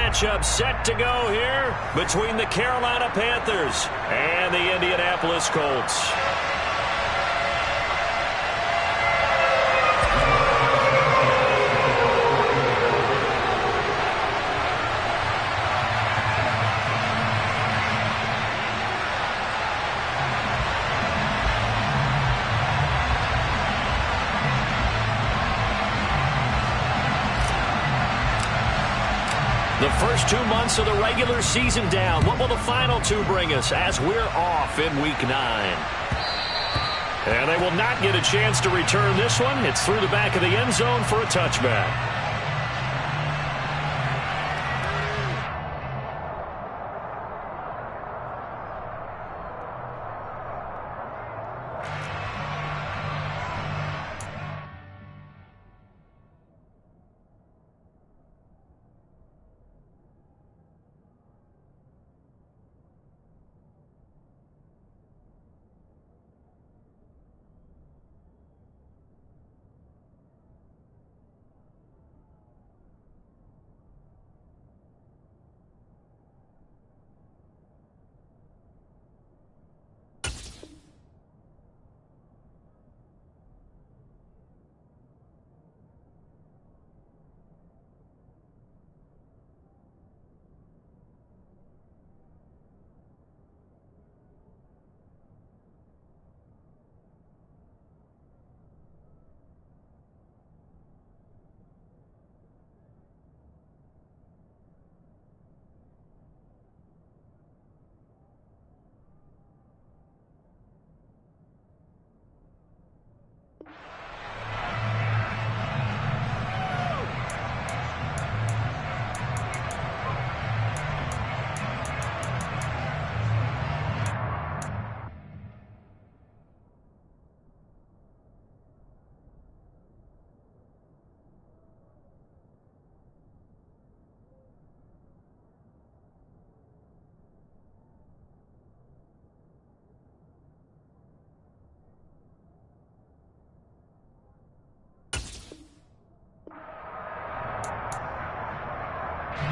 matchup set to go here between the Carolina Panthers and the Indianapolis Colts. The first 2 months of the regular season down. What will the final two bring us as we're off in Week 9? And they will not get a chance to return this one. It's through the back of the end zone for a touchback.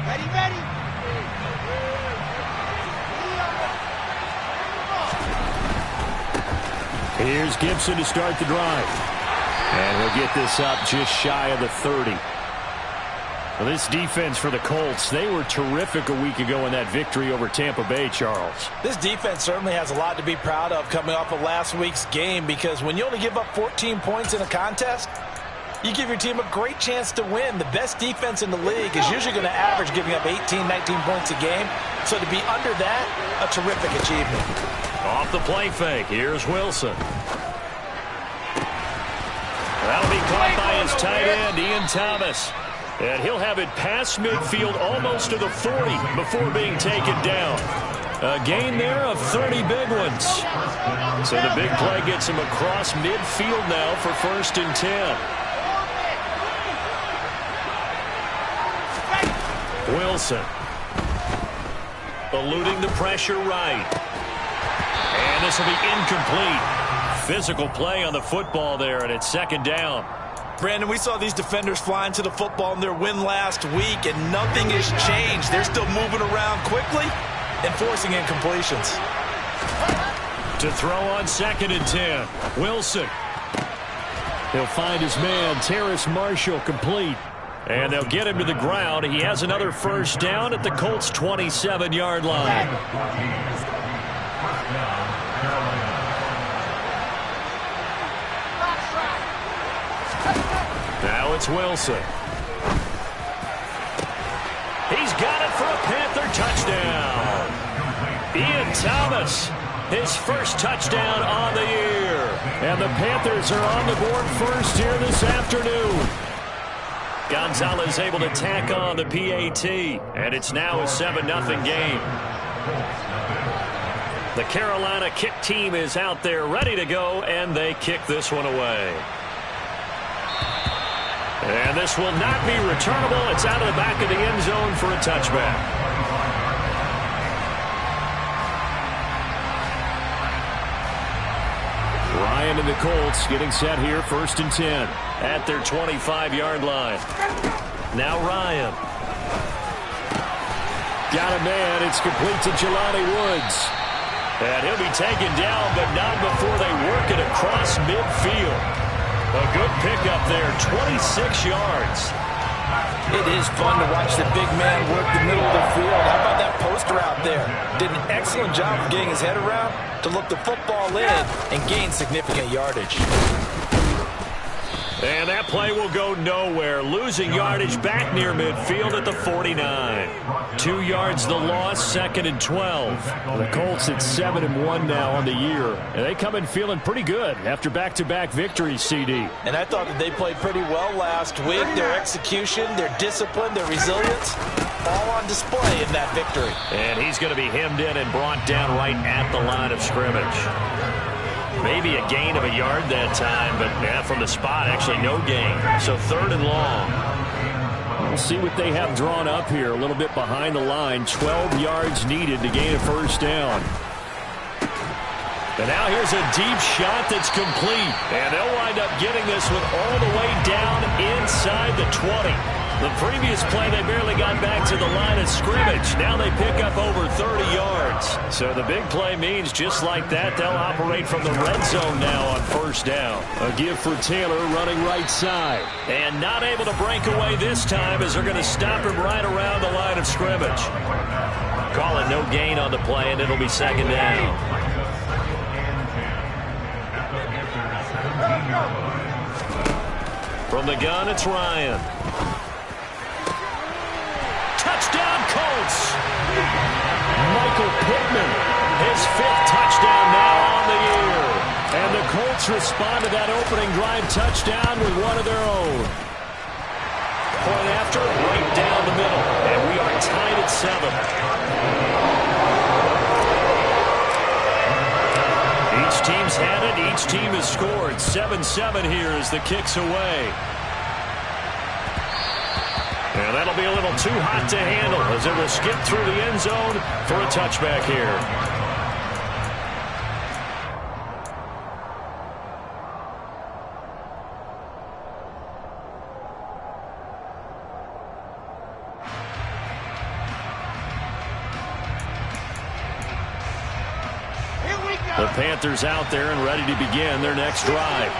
Ready. Here's Gibson to start the drive. And he'll get this up just shy of the 30. Well, this defense for the Colts, they were terrific a week ago in that victory over Tampa Bay, Charles. This defense certainly has a lot to be proud of coming off of last week's game, because when you only give up 14 points in a contest, you give your team a great chance to win. The best defense in the league is usually going to average giving up 18, 19 points a game. So to be under that, a terrific achievement. Off the play fake, here's Wilson. That'll be caught by his tight end, Ian Thomas. And he'll have it past midfield almost to the 40 before being taken down. A gain there of 30 big ones. So the big play gets him across midfield now for 1st and 10. Wilson. Eluding the pressure right. And this will be incomplete. Physical play on the football there, and it's 2nd down. Brandon, we saw these defenders flying to the football in their win last week, and nothing has changed. They're still moving around quickly and forcing incompletions. To throw on 2nd and 10. Wilson. He'll find his man, Terrace Marshall, complete. And they'll get him to the ground. He has another 1st down at the Colts' 27-yard line. Now it's Wilson. He's got it for a Panther touchdown. Ian Thomas, his first touchdown on the year. And the Panthers are on the board first here this afternoon. Gonzalez able to tack on the PAT, and it's now a 7-0 game. The Carolina kick team is out there ready to go, and they kick this one away. And this will not be returnable. It's out of the back of the end zone for a touchback. Ryan and the Colts getting set here, 1st and 10 at their 25-yard line. Now Ryan. Got a man. It's complete to Jelani Woods. And he'll be taken down, but not before they work it across midfield. A good pickup there, 26 yards. It is fun to watch the big man work the middle of the field. How about that post route there? Did an excellent job of getting his head around to look the football in and gain significant yardage. And that play will go nowhere. Losing yardage back near midfield at the 49. 2 yards the loss, 2nd and 12. The Colts at 7-1 now on the year. And they come in feeling pretty good after back-to-back victories, CD. And I thought that they played pretty well last week. Their execution, their discipline, their resilience, all on display in that victory. And he's going to be hemmed in and brought down right at the line of scrimmage. Maybe a gain of a yard that time, but from the spot, actually no gain. So 3rd and long. We'll see what they have drawn up here. A little bit behind the line. 12 yards needed to gain a first down. And now here's a deep shot that's complete. And they'll wind up getting this one all the way down inside the 20. The previous play, they barely got back to the line of scrimmage. Now they pick up over 30 yards. So the big play means just like that, they'll operate from the red zone now on first down. A give for Taylor running right side. And not able to break away this time as they're going to stop him right around the line of scrimmage. Call it no gain on the play, and it'll be 2nd down. From the gun, it's Ryan. Touchdown, Colts. Michael Pittman, his 5th touchdown now on the year. And the Colts respond to that opening drive touchdown with one of their own. Point after, right down the middle. And we are tied at 7. Each team's had it. Each team has scored. 7-7 here as the kick's away. And that'll be a little too hot to handle as it will skip through the end zone for a touchback here. The Panthers out there and ready to begin their next drive.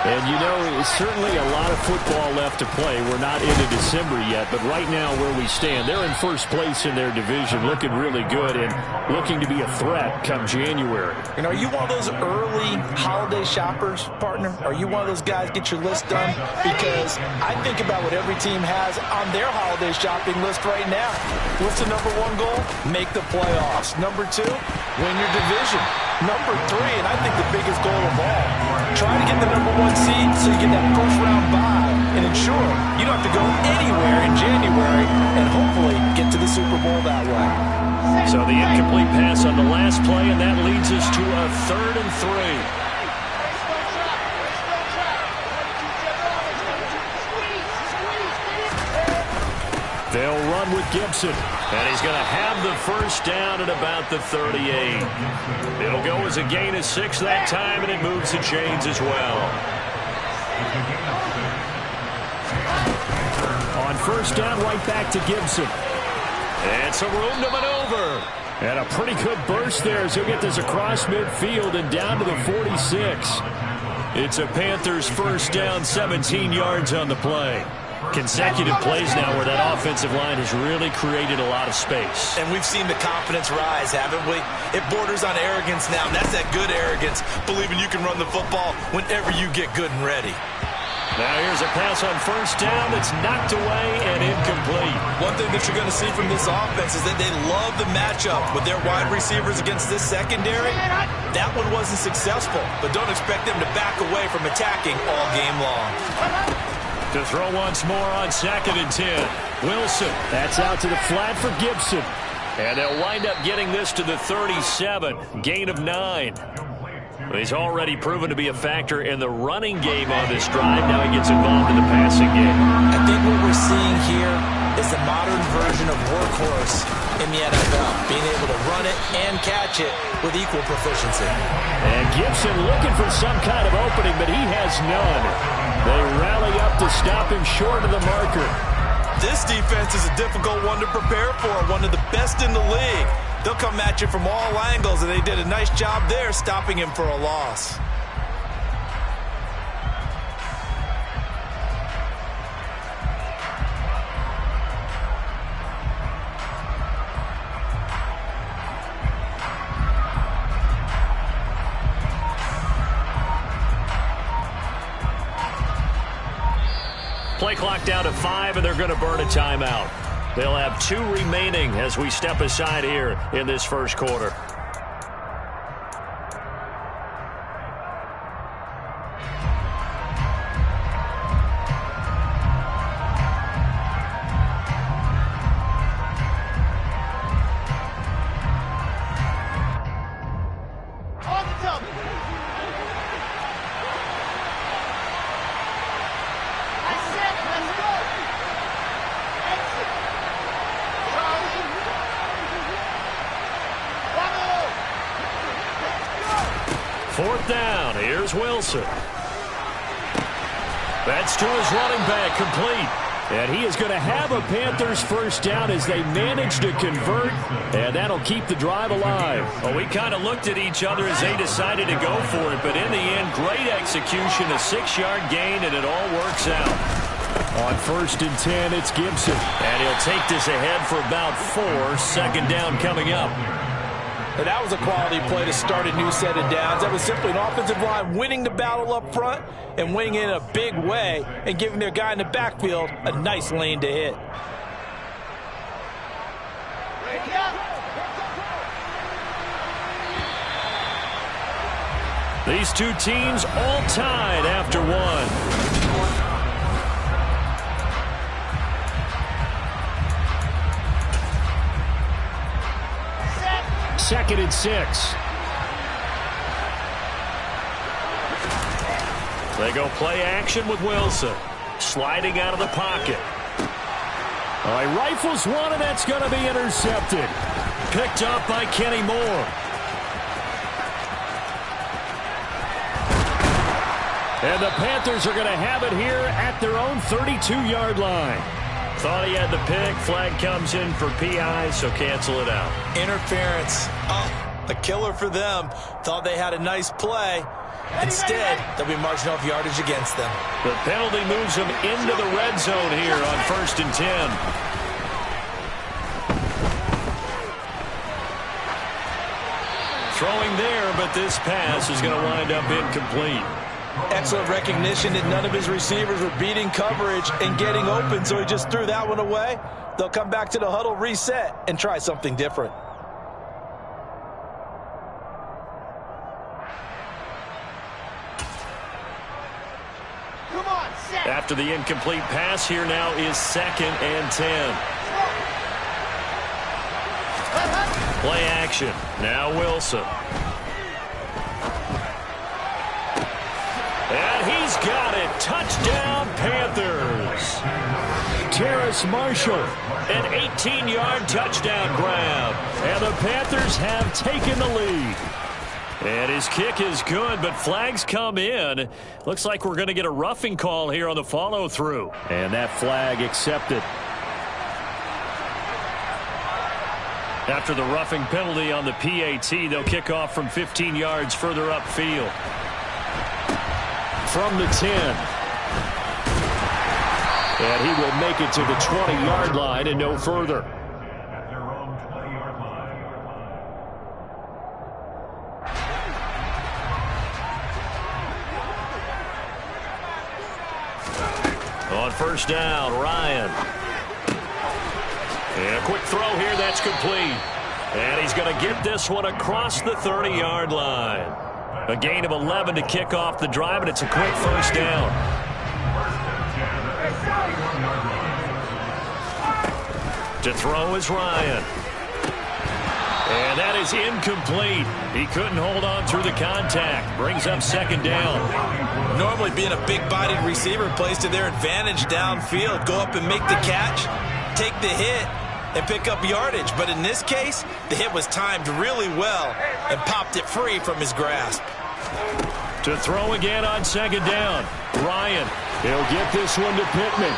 And, you know, certainly a lot of football left to play. We're not into December yet, but right now where we stand, they're in first place in their division, looking really good and looking to be a threat come January. And are you one of those early holiday shoppers, partner? Are you one of those guys get your list done? Because I think about what every team has on their holiday shopping list right now. What's the number 1 goal? Make the playoffs. Number 2, win your division. Number 3, and I think the biggest goal of all, try to get the number 1 seed so you get that first round bye and ensure you don't have to go anywhere in January and hopefully get to the Super Bowl that way. So the incomplete pass on the last play, and that leads us to a 3rd and 3. They'll run with Gibson, and he's going to have the first down at about the 38. It'll go as a gain of 6 that time, and it moves the chains as well. On first down, right back to Gibson. And some room to maneuver. And a pretty good burst there as he'll get this across midfield and down to the 46. It's a Panthers first down, 17 yards on the play. Consecutive plays now where that offensive line has really created a lot of space. And we've seen the confidence rise, haven't we? It borders on arrogance now, and that's that good arrogance, believing you can run the football whenever you get good and ready. Now here's a pass on first down that's knocked away and incomplete. One thing that you're going to see from this offense is that they love the matchup with their wide receivers against this secondary. That one wasn't successful, but don't expect them to back away from attacking all game long. To throw once more on 2nd and 10. Wilson, that's out to the flat for Gibson. And they'll wind up getting this to the 37. Gain of 9. He's already proven to be a factor in the running game on this drive. Now he gets involved in the passing game. I think what we're seeing here is the modern version of workhorse in the NFL, being able to run it and catch it with equal proficiency. And Gibson looking for some kind of opening, but he has none. They rally up to stop him short of the marker. This defense is a difficult one to prepare for, one of the best in the league. They'll come at you from all angles, and they did a nice job there stopping him for a loss. Play clock down to 5, and they're going to burn a timeout. They'll have 2 remaining as we step aside here in this first quarter. Fourth down. Here's Wilson. That's to his running back, complete. And he is going to have a Panthers first down as they manage to convert, and that'll keep the drive alive. Well, we kind of looked at each other as they decided to go for it, but in the end, great execution, a 6-yard gain, and it all works out. On 1st and 10, it's Gibson. And he'll take this ahead for about 4. Second down coming up. And that was a quality play to start a new set of downs. That was simply an offensive line winning the battle up front and winning it in a big way and giving their guy in the backfield a nice lane to hit. These two teams all tied after 1. Second and 6. They go play action with Wilson. Sliding out of the pocket. All right, rifles one, and that's going to be intercepted. Picked up by Kenny Moore. And the Panthers are going to have it here at their own 32-yard line. Thought he had the pick. Flag comes in for PI, so cancel it out. Interference. Oh, a killer for them. Thought they had a nice play. Instead, there'll be marginal yardage against them. The penalty moves them into the red zone here on 1st and 10. Throwing there, but this pass is going to wind up incomplete. Excellent recognition that none of his receivers were beating coverage and getting open, so he just threw that one away. They'll come back to the huddle, reset, and try something different. Come on, set. After the incomplete pass, here now is 2nd and 10. Play action. Now Wilson. And he's got it. Touchdown, Panthers. Terrace Marshall, an 18-yard touchdown grab. And the Panthers have taken the lead. And his kick is good, but flags come in. Looks like we're going to get a roughing call here on the follow-through. And that flag accepted. After the roughing penalty on the PAT, they'll kick off from 15 yards further upfield. From the 10. And he will make it to the 20-yard line and no further. On 1st down, Ryan. And a quick throw here, that's complete. And he's going to get this one across the 30-yard line. A gain of 11 to kick off the drive, and it's a quick first down. To throw is Ryan. And that is incomplete. He couldn't hold on through the contact. Brings up 2nd down. Normally being a big-bodied receiver plays to their advantage downfield. Go up and make the catch, take the hit, and pick up yardage. But in this case, the hit was timed really well and popped it free from his grasp. To throw again on 2nd down. Ryan, he'll get this one to Pittman.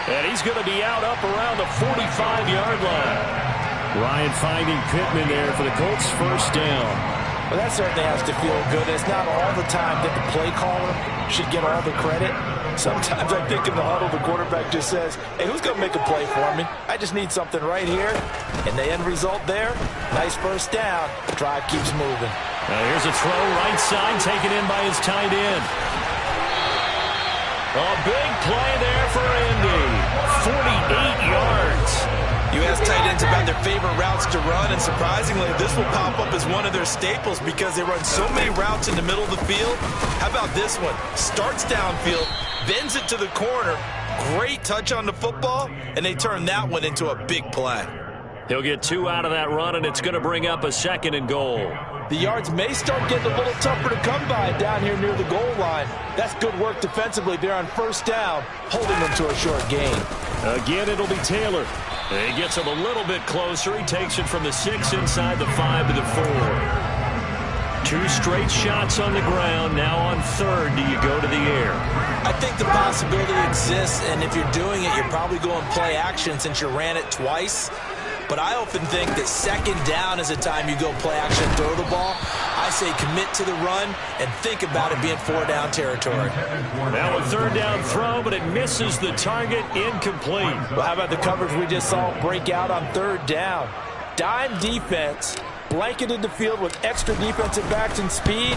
And he's going to be out up around the 45-yard line. Ryan finding Pittman there for the Colts' first down. Well, that certainly has to feel good. It's not all the time that the play caller should get all the credit. Sometimes I think in the huddle, the quarterback just says, hey, who's going to make a play for me? I just need something right here. And the end result there, nice first down. Drive keeps moving. Here's a throw right side taken in by his tight end. A big play there for Indy. 48 yards. You ask tight ends about their favorite routes to run, and surprisingly, this will pop up as one of their staples because they run so many routes in the middle of the field. How about this one? Starts downfield, bends it to the corner, great touch on the football, and they turn that one into a big play. He'll get 2 out of that run, and it's going to bring up a 2nd and goal. The yards may start getting a little tougher to come by down here near the goal line. That's good work defensively there on first down, holding them to a short gain. Again, it'll be Taylor. He gets him a little bit closer. He takes it from the 6 inside the 5 to the 4. 2 straight shots on the ground. Now on 3rd, do you go to the air? I think the possibility exists, and if you're doing it, you're probably going play action since you ran it twice. But I often think that 2nd down is a time you go play action and throw the ball. I say commit to the run and think about it being 4-down territory. Now a 3rd down throw, but it misses the target, incomplete. Well, how about the coverage we just saw break out on 3rd down? Dime defense, blanketed the field with extra defensive backs and speed,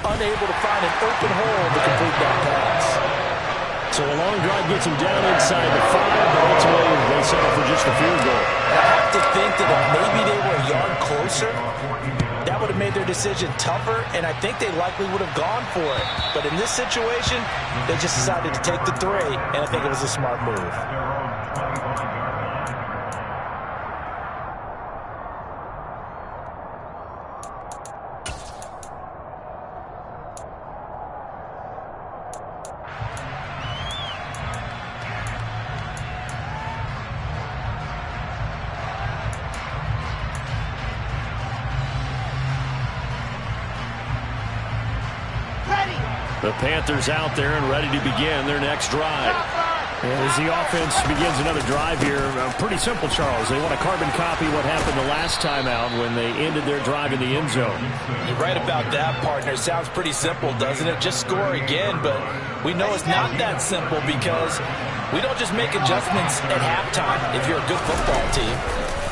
unable to find an open hole to complete that pass. So a long drive gets him down inside the 5, but ultimately they settle for just a field goal. I have to think that if maybe they were a yard closer, that would have made their decision tougher, and I think they likely would have gone for it. But in this situation, they just decided to take the 3, and I think it was a smart move. The Panthers out there and ready to begin their next drive. As the offense begins another drive here, pretty simple, Charles. They want to carbon copy what happened the last time out when they ended their drive in the end zone. You're right about that, partner. Sounds pretty simple, doesn't it? Just score again, but we know it's not that simple because we don't just make adjustments at halftime if you're a good football team.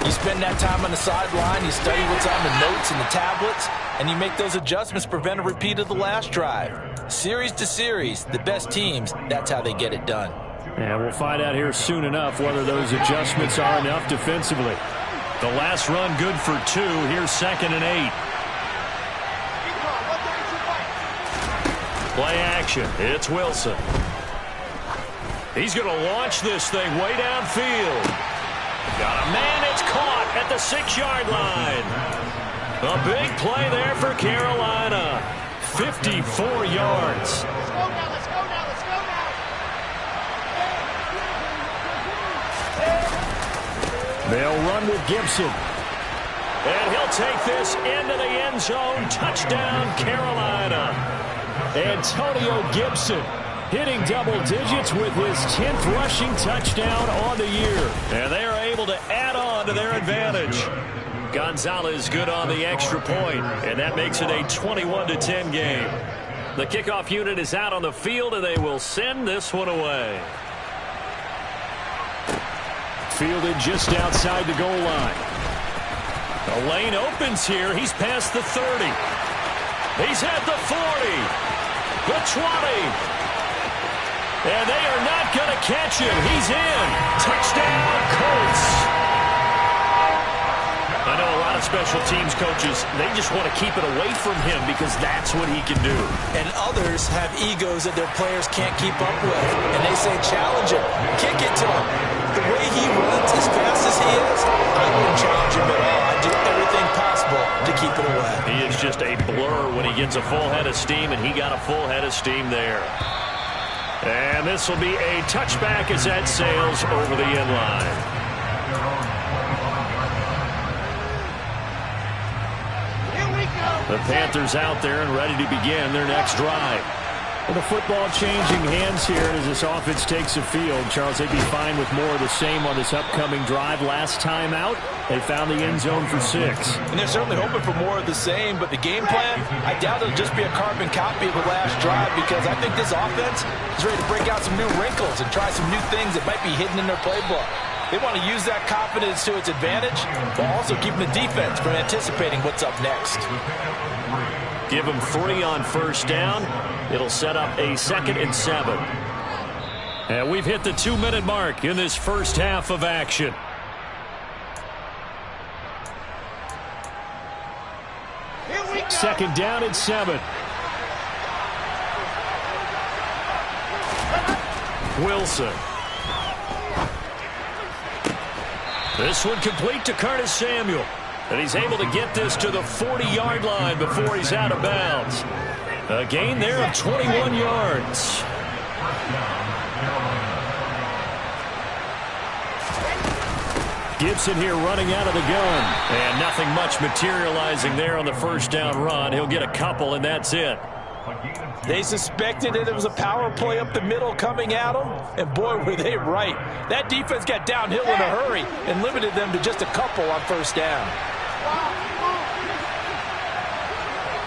You spend that time on the sideline, you study what's on the notes and the tablets, and you make those adjustments to prevent a repeat of the last drive. Series to series, the best teams, that's how they get it done. And we'll find out here soon enough whether those adjustments are enough defensively. The last run good for 2. Here's 2nd and 8. Play action. It's Wilson. He's going to launch this thing way downfield. Got a man. It's caught at the 6-yard line. A big play there for Carolina. 54 yards. Let's go now, let's go now, let's go now. They'll run with Gibson. And he'll take this into the end zone. Touchdown, Carolina. Antonio Gibson hitting double digits with his 10th rushing touchdown on the year. And they are able to add on to their advantage. Gonzalez good on the extra point, and that makes it a 21-10 game. The kickoff unit is out on the field, and they will send this one away. Fielded just outside the goal line. The lane opens here. He's past the 30. He's at the 40. The 20. And they are not going to catch him. He's in. Touchdown, Colts. I know a lot of special teams coaches, they just want to keep it away from him because that's what he can do. And others have egos that their players can't keep up with. And they say, challenge him. Kick it to him. The way he runs as fast as he is, I wouldn't challenge him at all. I'd do everything possible to keep it away. He is just a blur when he gets a full head of steam, and he got a full head of steam there. And this will be a touchback as that sails over the end line. Here we go. The Panthers out there and ready to begin their next drive. Well, the football changing hands here as this offense takes the field. Charles, they'd be fine with more of the same on this upcoming drive. Last time out, they found the end zone for 6. And they're certainly hoping for more of the same, but the game plan, I doubt it'll just be a carbon copy of the last drive, because I think this offense is ready to break out some new wrinkles and try some new things that might be hidden in their playbook. They want to use that confidence to its advantage, while also keeping the defense from anticipating what's up next. Give them 3 on first down. It'll set up a 2nd and 7. And we've hit the 2-minute mark in this first half of action. Here we go. 2nd down and 7. Wilson. This one complete to Curtis Samuel. And he's able to get this to the 40-yard line before he's out of bounds. A gain there of 21 yards. Gibson here running out of the gun. And nothing much materializing there on the first down run. He'll get a couple, and that's it. They suspected that it was a power play up the middle coming at them, and boy, were they right. That defense got downhill in a hurry and limited them to just a couple on first down.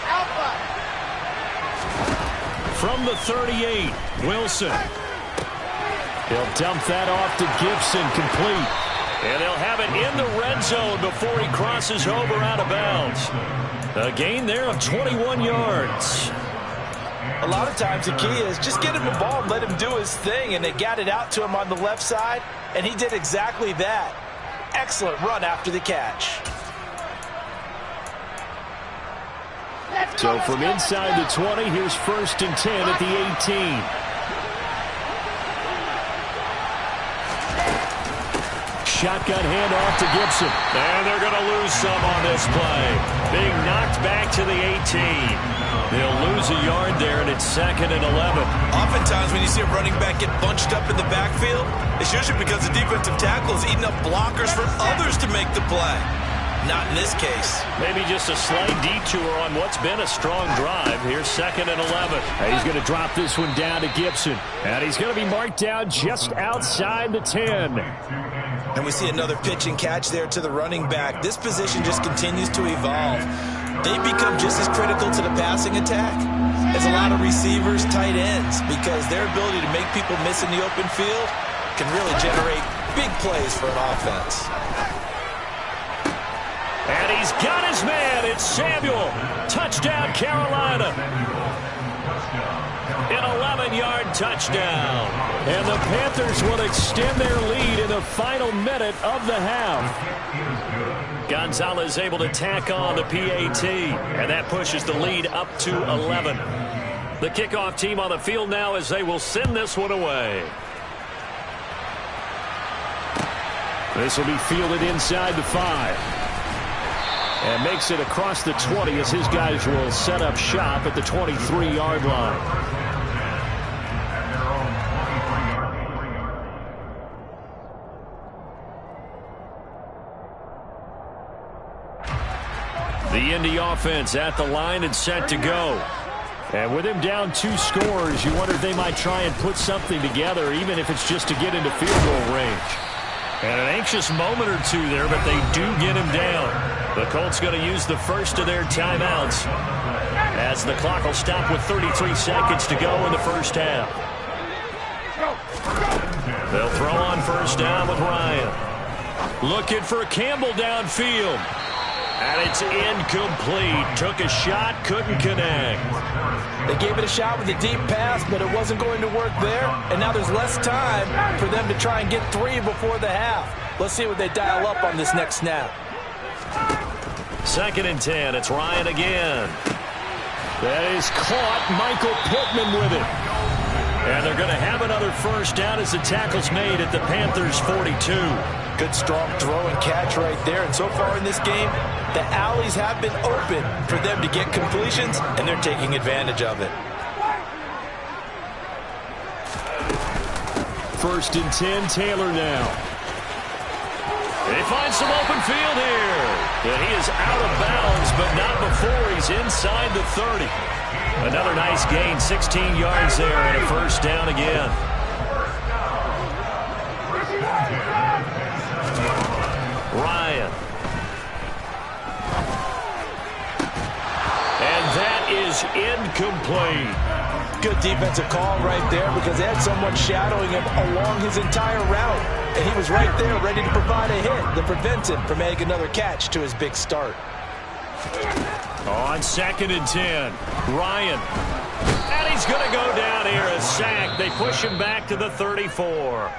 Alpha. From the 38, Wilson. He'll dump that off to Gibson, complete. And they'll have it in the red zone before he crosses over out of bounds. A gain there of 21 yards. A lot of times the key is just get him the ball and let him do his thing, and they got it out to him on the left side, and he did exactly that. Excellent run after the catch. So from inside the 20, here's 1st and 10 at the 18. Shotgun handoff to Gibson. And they're going to lose some on this play. Being knocked back to the 18. They'll lose a yard there, and it's 2nd and 11. Oftentimes when you see a running back get bunched up in the backfield, it's usually because the defensive tackle is eating up blockers for others to make the play. Not in this case. Maybe just a slight detour on what's been a strong drive. Here's 2nd and 11. And he's going to drop this one down to Gibson. And he's going to be marked down just outside the 10. And we see another pitch and catch there to the running back. This position just continues to evolve. They become just as critical to the passing attack as a lot of receivers, tight ends, because their ability to make people miss in the open field can really generate big plays for an offense. And he's got his man. It's Samuel. Touchdown, Carolina. An 11-yard touchdown. And the Panthers will extend their lead in the final minute of the half. Gonzalez able to tack on the PAT. And that pushes the lead up to 11. The kickoff team on the field now as they will send this one away. This will be fielded inside the 5. And makes it across the 20 as his guys will set up shop at the 23-yard line. The Indy offense at the line and set to go. And with him down 2 scores, you wonder if they might try and put something together, even if it's just to get into field goal range. And an anxious moment or two there, but they do get him down. The Colts going to use the first of their timeouts as the clock will stop with 33 seconds to go in the first half. They'll throw on first down with Ryan. Looking for Campbell downfield. And it's incomplete. Took a shot, couldn't connect. They gave it a shot with a deep pass, but it wasn't going to work there. And now there's less time for them to try and get 3 before the half. Let's see what they dial up on this next snap. 2nd and 10. It's Ryan again. That is caught. Michael Pittman with it. And they're going to have another first down as the tackle's made at the Panthers' 42. Good strong throw and catch right there. And so far in this game, the alleys have been open for them to get completions, and they're taking advantage of it. 1st and 10, Taylor now. They find some open field here. And he is out of bounds but not before he's inside the 30. Another nice gain, 16 yards there, and a first down again. Ryan. And that is incomplete. Good defensive call right there because they had someone shadowing him along his entire route. And he was right there ready to provide a hit that prevents him from making another catch to his big start. On 2nd and 10, Ryan. And he's going to go down here, a sack. They push him back to the 34.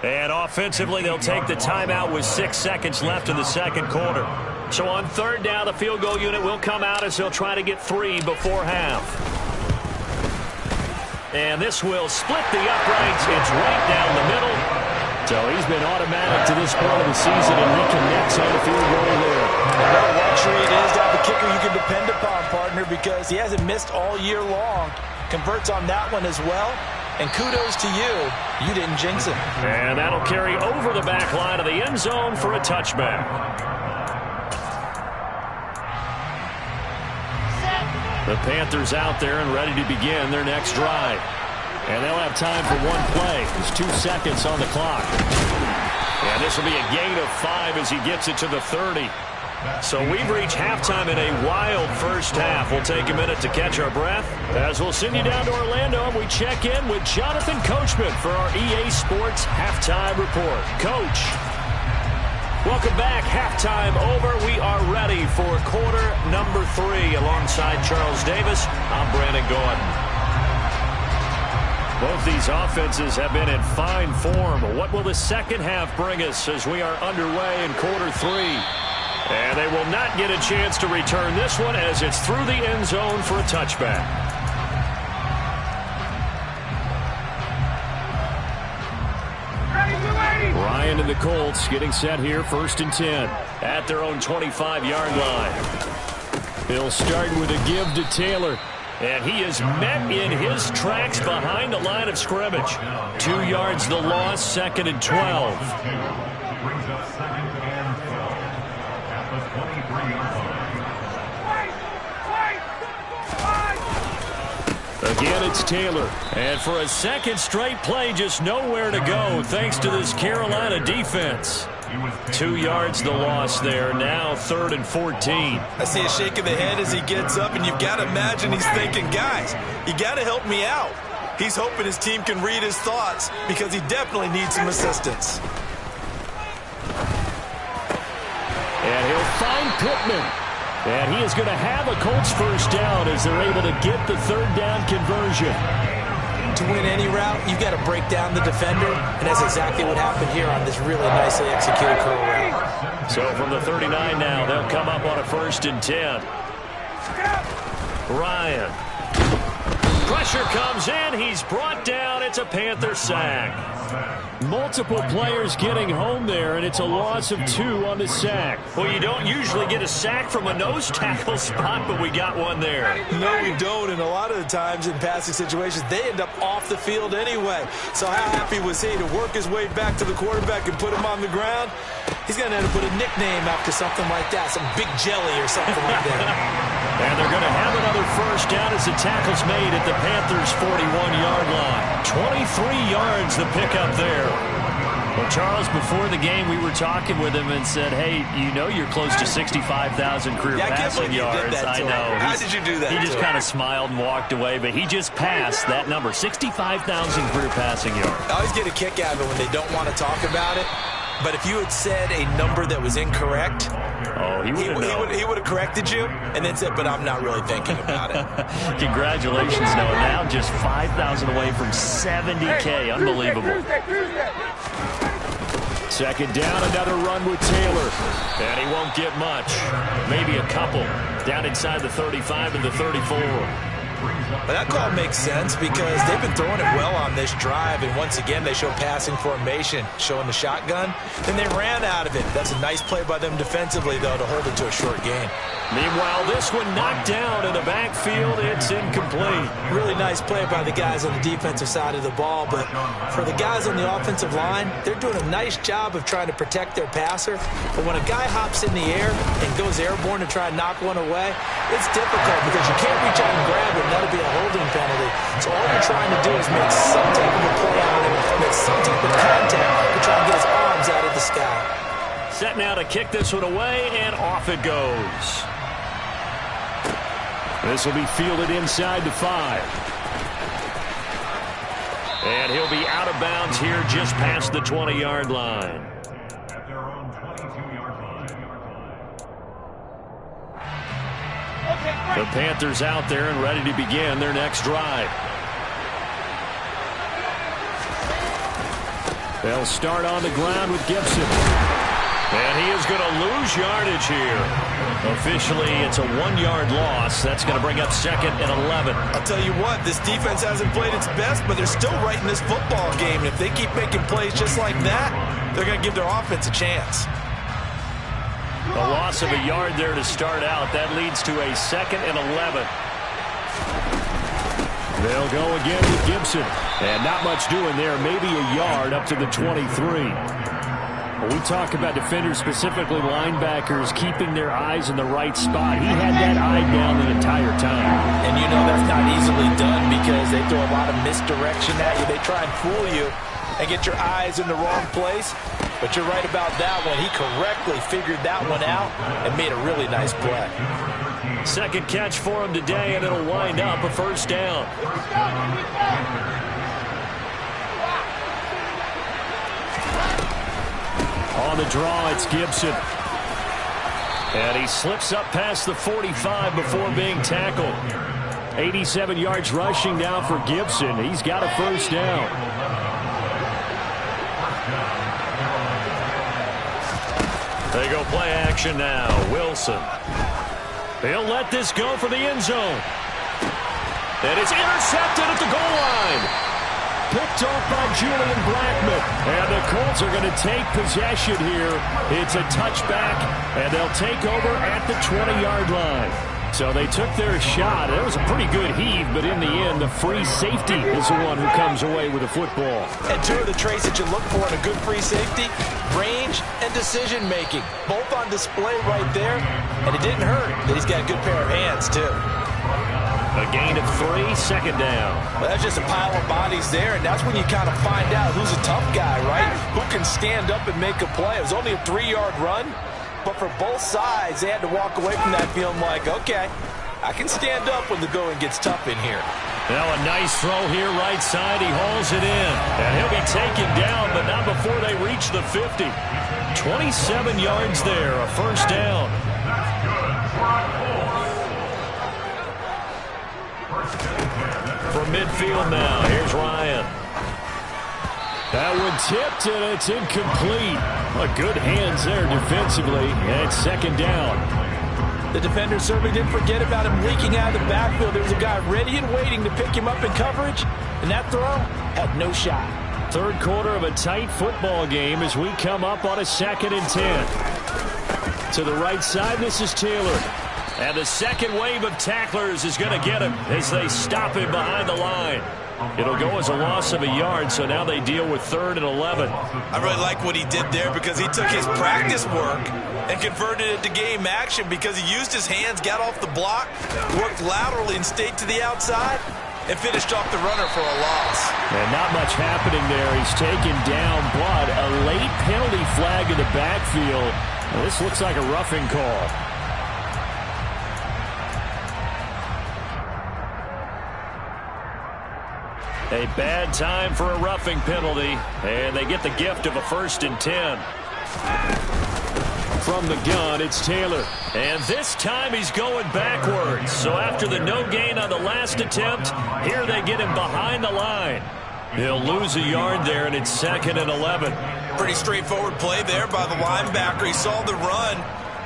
And offensively, they'll take the timeout with 6 seconds left in the second quarter. So on 3rd down, the field goal unit will come out as they'll try to get 3 before half. And this will split the uprights. It's right down the middle. So he's been automatic to this point of the season, and he connects on the field goal there. What a luxury it is to have a kicker you can depend upon, partner, because he hasn't missed all year long. Converts on that one as well. And kudos to you. You didn't jinx him. And that'll carry over the back line of the end zone for a touchback. The Panthers out there and ready to begin their next drive. And they'll have time for one play. There's 2 seconds on the clock. And this will be a gain of 5 as he gets it to the 30. So we've reached halftime in a wild first half. We'll take a minute to catch our breath as we'll send you down to Orlando and we check in with Jonathan Coachman for our EA Sports Halftime Report. Coach, welcome back. Halftime over. We are ready for quarter number 3 alongside Charles Davis. I'm Brandon Gordon. Both these offenses have been in fine form. What will the second half bring us as we are underway in quarter 3? And they will not get a chance to return this one as it's through the end zone for a touchback. Ryan and the Colts getting set here, 1st and 10 at their own 25-yard line. He'll start with a give to Taylor. And he is met in his tracks behind the line of scrimmage. 2 yards the loss, 2nd and 12. Again, it's Taylor. And for a second straight play, just nowhere to go thanks to this Carolina defense. 2 yards the loss there. Now 3rd and 14. I see a shake of the head as he gets up, and you've got to imagine he's thinking, guys, you got to help me out. He's hoping his team can read his thoughts because he definitely needs some assistance. And he'll find Pittman. And he is going to have a Colts first down as they're able to get the 3rd down conversion. To win any route, you've got to break down the defender, and that's exactly what happened here on this really nicely executed curl route. So from the 39 now, they'll come up on a 1st and 10. Ryan. Pressure comes in. He's brought down. It's a Panther sack. Multiple players getting home there, and it's a loss of 2 on the sack. Well, you don't usually get a sack from a nose tackle spot, but we got one there. No, we don't, and a lot of the times in passing situations, they end up off the field anyway. So how happy was he to work his way back to the quarterback and put him on the ground? He's going to end up with a nickname after something like that, some Big Jelly or something like that. And they're going to have another first down as the tackle's made at the Panthers' 41-yard line. 23 yards the pickup there. Well, Charles, before the game, we were talking with him and said, hey, you know you're close to 65,000 career passing yards. I know. How did you do that? He just kind of smiled and walked away, but he just passed that number, 65,000 career passing yards. I always get a kick out of it when they don't want to talk about it. But if you had said a number that was incorrect, he would have corrected you and then said, but I'm not really thinking about it. Congratulations, Noah. Now just 5,000 away from 70K. Unbelievable. 2nd down, another run with Taylor. And he won't get much. Maybe a couple. Down inside the 35 and the 34. But that call makes sense because they've been throwing it well on this drive, and once again they show passing formation, showing the shotgun, and they ran out of it. That's a nice play by them defensively, though, to hold it to a short gain. Meanwhile, this one knocked down in the backfield. It's incomplete. Really nice play by the guys on the defensive side of the ball, but for the guys on the offensive line, they're doing a nice job of trying to protect their passer. But when a guy hops in the air and goes airborne to try and knock one away, it's difficult because you can't reach out and grab it, and that'll be a holding penalty. So all you're trying to do is make some type of a play on him, make some type of contact to try and get his arms out of the sky. Set now to kick this one away, and off it goes. This will be fielded inside the 5. And he'll be out of bounds here just past the 20-yard line. The Panthers out there and ready to begin their next drive. They'll start on the ground with Gibson. And he is going to lose yardage here. Officially, it's a 1-yard loss. That's going to bring up 2nd and 11. I'll tell you what, this defense hasn't played its best, but they're still right in this football game. And if they keep making plays just like that, they're going to give their offense a chance. A loss of a yard there to start out. That leads to a 2nd and 11. They'll go again with Gibson. And not much doing there. Maybe a yard up to the 23. When we talk about defenders, specifically linebackers, keeping their eyes in the right spot. He had that eye down the entire time. And you know that's not easily done because they throw a lot of misdirection at you. They try and fool you and get your eyes in the wrong place. But you're right about that one. He correctly figured that one out and made a really nice play. Second catch for him today, and it'll wind up a first down. On the draw, it's Gibson. And he slips up past the 45 before being tackled. 87 yards rushing now for Gibson. He's got a first down. They go play action now. Wilson. He'll let this go for the end zone. And it's intercepted at the goal line. Picked off by Julian Blackmon. And the Colts are going to take possession here. It's a touchback, and they'll take over at the 20-yard line. So they took their shot. It was a pretty good heave, but in the end, the free safety is the one who comes away with the football. And two of the traits that you look for in a good free safety, range and decision-making. Both on display right there, and it didn't hurt that he's got a good pair of hands, too. A gain of 3, 2nd down. Well, that's just a pile of bodies there, and that's when you kind of find out who's a tough guy, right? Who can stand up and make a play. It was only a 3-yard run, but for both sides, they had to walk away from that feeling like, okay, I can stand up when the going gets tough in here. Now a nice throw here right side. He hauls it in, and he'll be taken down, but not before they reach the 50. 27 yards there, a first down. From midfield now, here's Ryan. That one tipped, and it's incomplete. Good hands there defensively, and it's 2nd down. The defender certainly didn't forget about him leaking out of the backfield. There was a guy ready and waiting to pick him up in coverage, and that throw had no shot. Third quarter of a tight football game as we come up on a 2nd and 10. To the right side, this is Taylor. And the second wave of tacklers is going to get him as they stop him behind the line. It'll go as a loss of a yard, so now they deal with 3rd and 11. I really like what he did there because he took his practice work and converted it to game action because he used his hands, got off the block, worked laterally and stayed to the outside, and finished off the runner for a loss. And not much happening there. He's taken down, but a late penalty flag in the backfield. Well, this looks like a roughing call. A bad time for a roughing penalty, and they get the gift of a 1st and 10. From the gun, it's Taylor. And this time he's going backwards. So after the no gain on the last attempt, here they get him behind the line. He'll lose a yard there, and it's 2nd and 11. Pretty straightforward play there by the linebacker. He saw the run,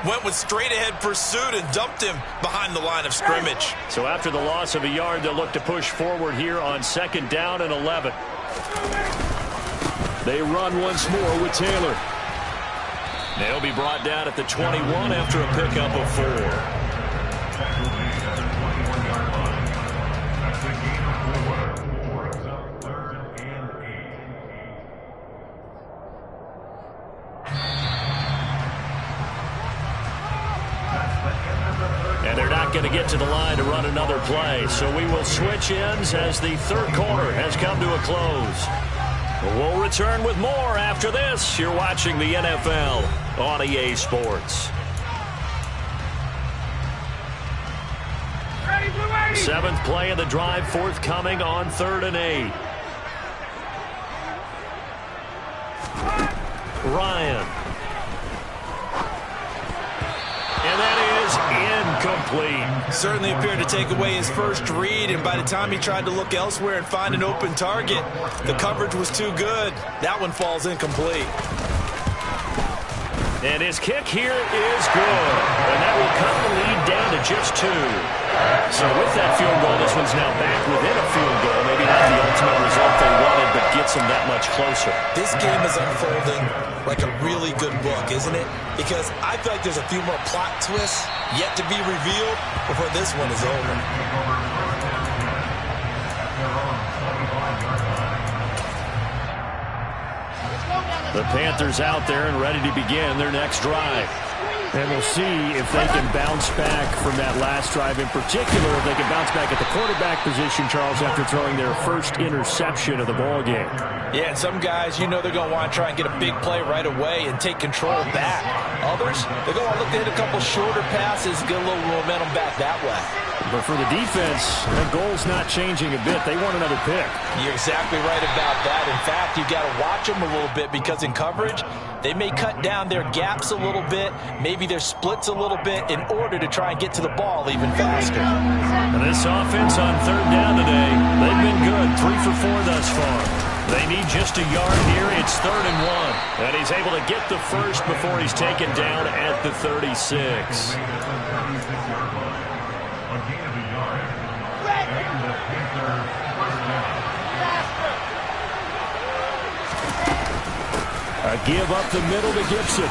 went with straight-ahead pursuit and dumped him behind the line of scrimmage. So after the loss of a yard, they'll look to push forward here on 2nd down and 11. They run once more with Taylor. They'll be brought down at the 21 after a pickup of 4. And they're not going to get to the line to run another play. So we will switch ends as the 3rd quarter has come to a close. We'll return with more after this. You're watching the NFL on EA Sports. 7th play of the drive forthcoming on 3rd and 8. Ryan. And that is incomplete. Certainly appeared to take away his first read, and by the time he tried to look elsewhere and find an open target, the coverage was too good. That one falls incomplete. And his kick here is good. And that will cut the lead down to just 2. So with that field goal, this one's now back within a field goal. Maybe not the ultimate result they wanted, but gets them that much closer. This game is unfolding like a really good book, isn't it? Because I feel like there's a few more plot twists yet to be revealed before this one is over. The Panthers out there and ready to begin their next drive. And we'll see if they can bounce back from that last drive in particular, if they can bounce back at the quarterback position, Charles, after throwing their first interception of the ball game. Yeah, and some guys, you know they're going to want to try and get a big play right away and take control back. Others, they're going to look to hit a couple shorter passes, get a little momentum back that way. But for the defense, the goal's not changing a bit. They want another pick. You're exactly right about that. In fact, you've got to watch them a little bit because in coverage, they may cut down their gaps a little bit, maybe their splits a little bit in order to try and get to the ball even faster. And this offense on 3rd down today, they've been good. 3 for 4 thus far. They need just a yard here. It's 3rd and 1. And he's able to get the first before he's taken down at the 36. A give up the middle to Gibson.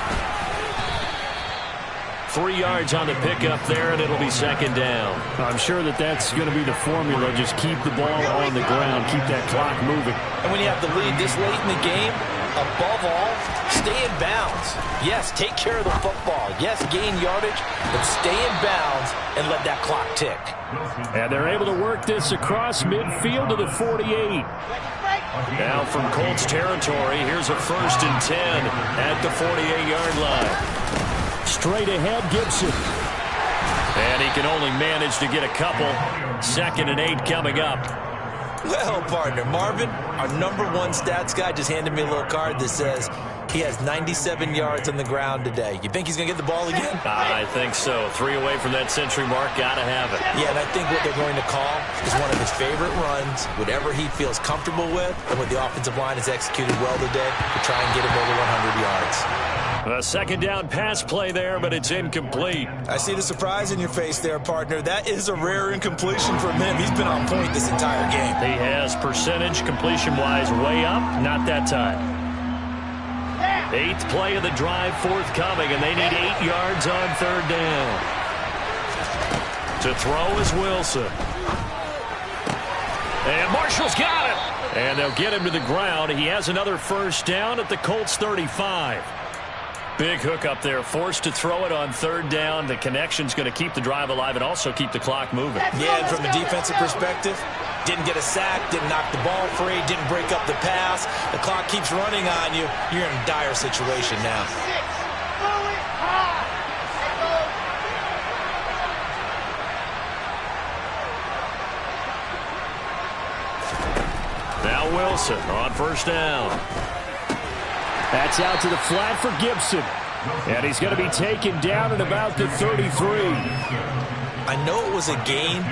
3 yards on the pickup there, and it'll be 2nd down. I'm sure that's going to be the formula. Just keep the ball on the ground. Keep that clock moving. And when you have the lead this late in the game, above all, stay in bounds. Yes, take care of the football. Yes, gain yardage, but stay in bounds and let that clock tick. And they're able to work this across midfield to the 48. Now from Colts territory, here's a 1st and 10 at the 48-yard line. Straight ahead, Gibson. And he can only manage to get a couple. 2nd and 8 coming up. Well, partner, Marvin, our #1 stats guy just handed me a little card that says he has 97 yards on the ground today. You think he's going to get the ball again? I think so. 3 away from that century mark. Got to have it. Yeah, and I think what they're going to call is one of his favorite runs, whatever he feels comfortable with, and what the offensive line has executed well today to try and get him over 100 yards. A 2nd down pass play there, but it's incomplete. I see the surprise in your face there, partner. That is a rare incompletion from him. He's been on point this entire game. He has percentage completion-wise way up. Not that time. 8th play of the drive forthcoming, and they need 8 yards on 3rd down. To throw is Wilson. And Marshall's got it. And they'll get him to the ground. He has another 1st down at the Colts 35. Big hook up there, forced to throw it on 3rd down. The connection's going to keep the drive alive and also keep the clock moving. Yeah, and from a defensive perspective, didn't get a sack, didn't knock the ball free, didn't break up the pass. The clock keeps running on you. You're in a dire situation now. Now Wilson on 1st down. That's out to the flat for Gibson. And he's going to be taken down at about the 33. I know it was a gain,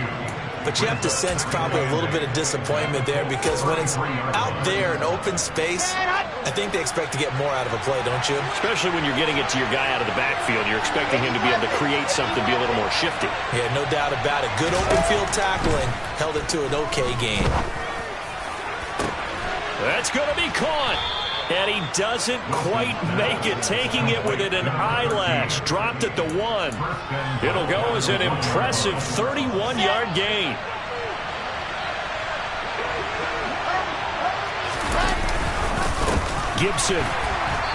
But you have to sense probably a little bit of disappointment there because when it's out there in open space, I think they expect to get more out of a play, don't you? Especially when you're getting it to your guy out of the backfield. You're expecting him to be able to create something, be a little more shifty. Yeah, no doubt about it. Good open field tackling held it to an okay game. That's going to be caught. And he doesn't quite make it, taking it within an eyelash. Dropped at the 1. It'll go as an impressive 31-yard gain. Gibson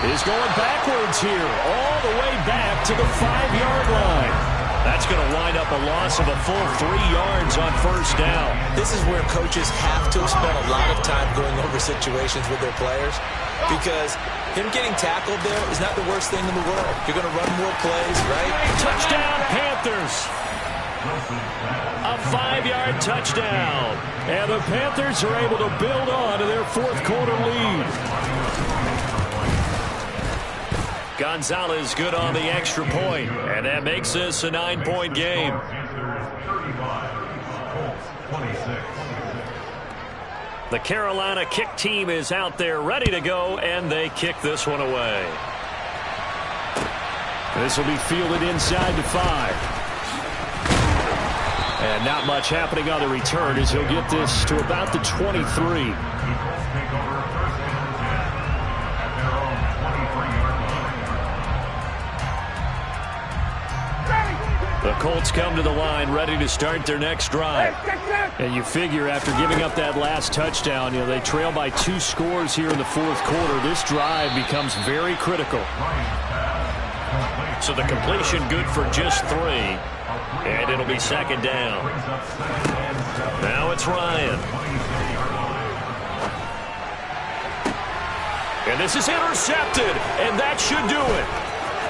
is going backwards here, all the way back to the 5-yard line. That's going to wind up a loss of a full 3 yards on first down. This is where coaches have to spend a lot of time going over situations with their players because him getting tackled there is not the worst thing in the world. You're going to run more plays, right? Touchdown, Panthers. A 5-yard touchdown. And the Panthers are able to build on to their fourth-quarter lead. Gonzalez good on the extra point, and that makes this a 9-point game. The Carolina kick team is out there ready to go, and they kick this one away. This will be fielded inside the 5. And not much happening on the return as he'll get this to about the 23. The Colts come to the line ready to start their next drive. And you figure after giving up that last touchdown, they trail by 2 scores here in the fourth quarter. This drive becomes very critical. So the completion good for just 3. And it'll be second down. Now it's Ryan. And this is intercepted. And that should do it.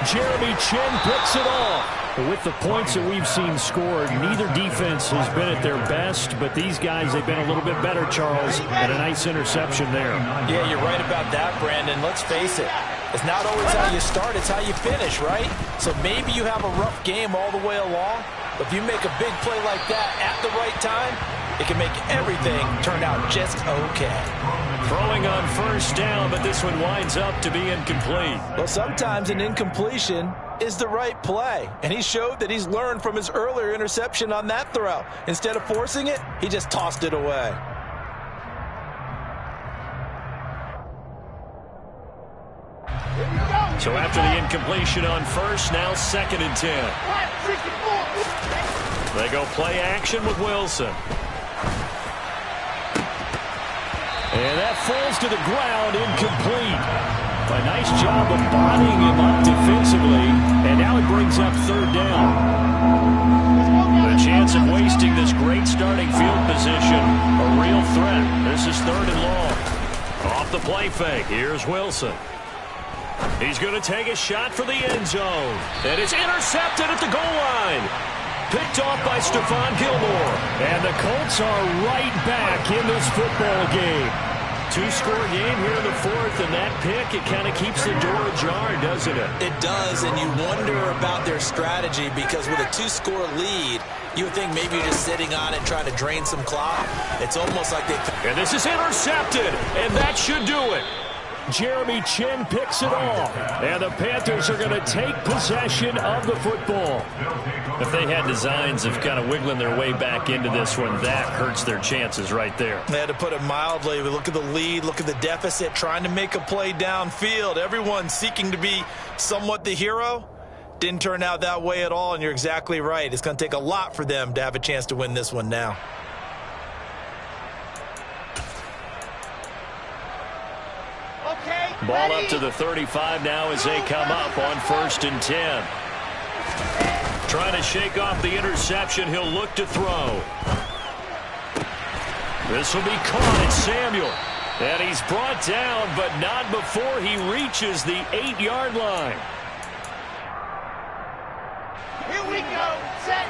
Jeremy Chinn picks it off. With the points that we've seen scored, neither defense has been at their best, but these guys, they've been a little bit better, Charles, and a nice interception there. Yeah, you're right about that, Brandon. Let's face it. It's not always how you start, it's how you finish, right? So maybe you have a rough game all the way along, but if you make a big play like that at the right time, it can make everything turn out just okay. Throwing on first down, but this one winds up to be incomplete. Well, sometimes an incompletion is the right play, and he showed that he's learned from his earlier interception on that throw. Instead of forcing it, he just tossed it away. So after the incompletion on first, now 2nd and 10. They go play action with Wilson. And that falls to the ground, incomplete. A nice job of bodying him up defensively, and now it brings up 3rd down. The chance of wasting this great starting field position, a real threat. This is 3rd and long. Off the play fake, here's Wilson. He's going to take a shot for the end zone. And it's intercepted at the goal line. Picked off by Stephon Gilmore. And the Colts are right back in this football game. 2-score game here in the 4th, and that pick, it kind of keeps the door ajar, doesn't it? It does, and you wonder about their strategy because with a 2-score lead, you would think maybe you're just sitting on it trying to drain some clock. It's almost like they... And this is intercepted, and that should do it. Jeremy Chinn picks it off, and the Panthers are going to take possession of the football. If they had designs of kind of wiggling their way back into this one, that hurts their chances right there. They had to put it mildly. We look at the lead, look at the deficit, trying to make a play downfield. Everyone seeking to be somewhat the hero. Didn't turn out that way at all, and you're exactly right. It's going to take a lot for them to have a chance to win this one now. Ball up to the 35 now as they come up on 1st and 10. Trying to shake off the interception. He'll look to throw. This will be caught. It's Samuel. And he's brought down, but not before he reaches the 8-yard line. Here we go. Set.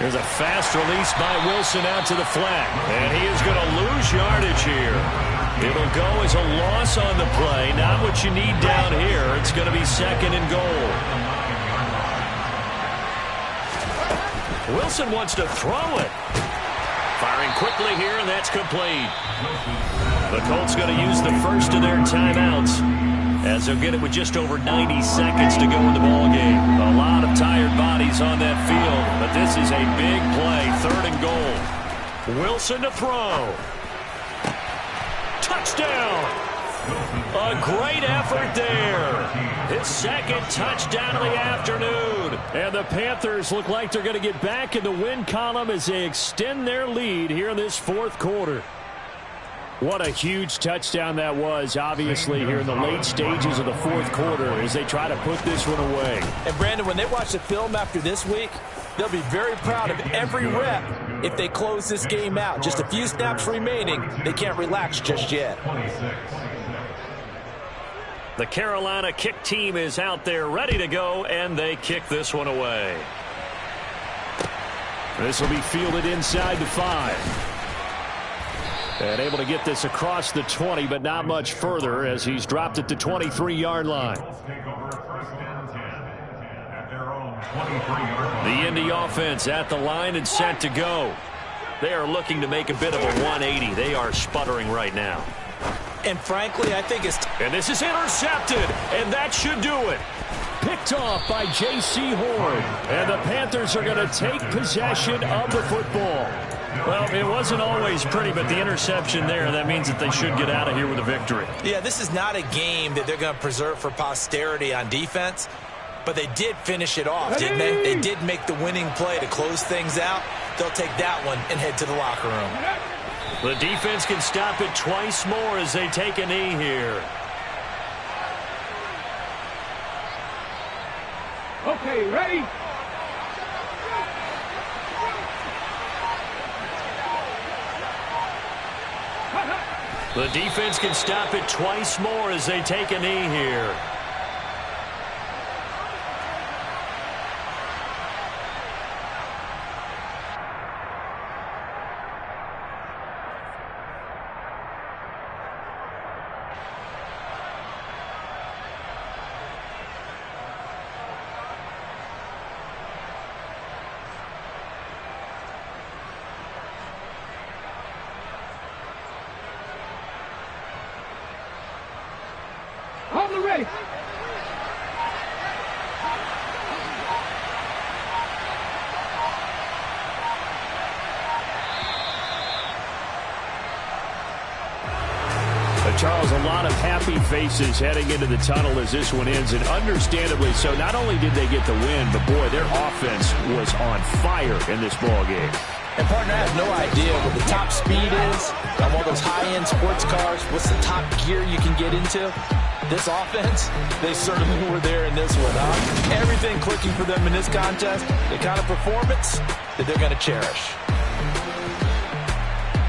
There's a fast release by Wilson out to the flat. And he is going to lose yardage here. It'll go as a loss on the play. Not what you need down here. It's going to be 2nd and goal. Wilson wants to throw it. Firing quickly here, and that's complete. The Colts going to use the first of their timeouts, as they'll get it with just over 90 seconds to go in the ballgame. A lot of tired bodies on that field, but this is a big play. 3rd and goal. Wilson to throw. Touchdown! A great effort there. His 2nd touchdown of the afternoon. And the Panthers look like they're going to get back in the win column as they extend their lead here in this 4th quarter. What a huge touchdown that was, obviously, here in the late stages of the 4th quarter as they try to put this one away. And, Brandon, when they watch the film after this week, they'll be very proud of every rep if they close this game out. Just a few snaps remaining. They can't relax just yet. The Carolina kick team is out there ready to go, and they kick this one away. This will be fielded inside the 5. And able to get this across the 20, but not much further as he's dropped it to 23-yard line. The Indy offense at the line and set to go. They are looking to make a bit of a 180. They are sputtering right now. And frankly, I think it's... And this is intercepted, and that should do it. Picked off by J.C. Horn. And the Panthers are going to take possession of the football. Well, it wasn't always pretty, but the interception there, that means that they should get out of here with a victory. Yeah, this is not a game that they're going to preserve for posterity on defense, but they did finish it off, didn't they? They did make the winning play to close things out. They'll take that one and head to the locker room. The defense can stop it twice more as they take a knee here. Okay, ready? The defense can stop it twice more as they take a knee here. On the race. Charles, a lot of happy faces heading into the tunnel as this one ends, and understandably so. Not only did they get the win, but boy, their offense was on fire in this ball game. And, partner, I have no idea what the top speed is on one of those high-end sports cars. What's the top gear you can get into? This offense, they certainly were there in this one, huh? Everything clicking for them in this contest, the kind of performance that they're going to cherish.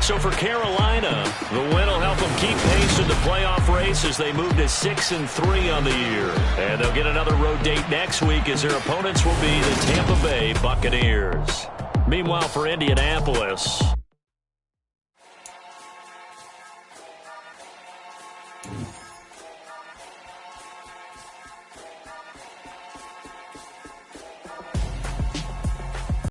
So for Carolina, the win will help them keep pace in the playoff race as they move to 6-3 on the year. And they'll get another road date next week as their opponents will be the Tampa Bay Buccaneers. Meanwhile, for Indianapolis,